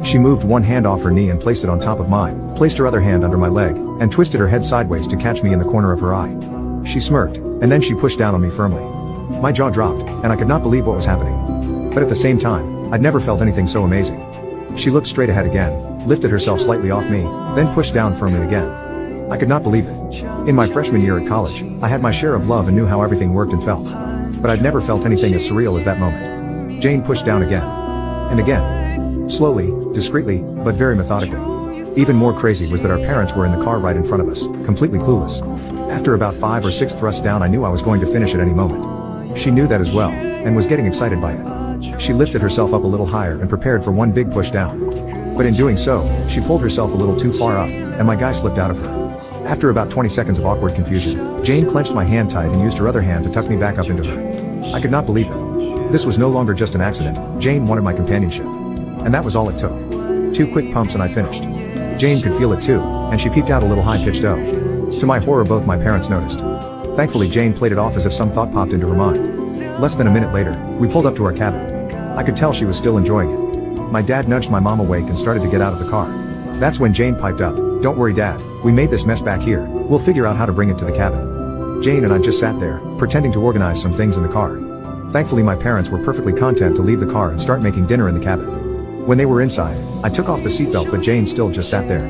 She moved one hand off her knee and placed it on top of mine, placed her other hand under my leg, and twisted her head sideways to catch me in the corner of her eye. She smirked, and then she pushed down on me firmly. My jaw dropped, and I could not believe what was happening. But at the same time, I'd never felt anything so amazing. She looked straight ahead again, lifted herself slightly off me, then pushed down firmly again. I could not believe it. In my freshman year at college, I had my share of love and knew how everything worked and felt. But I'd never felt anything as surreal as that moment. Jane pushed down again. And again. Slowly, discreetly, but very methodically. Even more crazy was that our parents were in the car right in front of us, completely clueless. After about 5 or 6 thrusts down, I knew I was going to finish at any moment. She knew that as well, and was getting excited by it. She lifted herself up a little higher and prepared for one big push down. But in doing so, she pulled herself a little too far up, and my guy slipped out of her. After about 20 seconds of awkward confusion, Jane clenched my hand tight and used her other hand to tuck me back up into her. I could not believe it. This was no longer just an accident. Jane wanted my companionship. And that was all it took. 2 quick pumps and I finished. Jane could feel it too, and she peeped out a little high-pitched "oh." To my horror, both my parents noticed. Thankfully, Jane played it off as if some thought popped into her mind. Less than a minute later, we pulled up to our cabin. I could tell she was still enjoying it. My dad nudged my mom awake and started to get out of the car. That's when Jane piped up, "Don't worry, Dad, we made this mess back here, we'll figure out how to bring it to the cabin." Jane and I just sat there, pretending to organize some things in the car. Thankfully, my parents were perfectly content to leave the car and start making dinner in the cabin. When they were inside, I took off the seatbelt, but Jane still just sat there.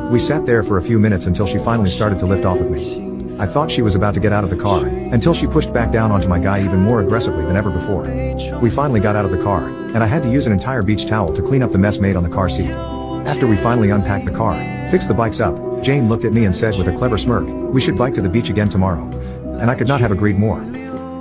We sat there for a few minutes until she finally started to lift off of me. I thought she was about to get out of the car, until she pushed back down onto my guy even more aggressively than ever before. We finally got out of the car, and I had to use an entire beach towel to clean up the mess made on the car seat. After we finally unpacked the car, fixed the bikes up, Jane looked at me and said with a clever smirk, "We should bike to the beach again tomorrow." And I could not have agreed more.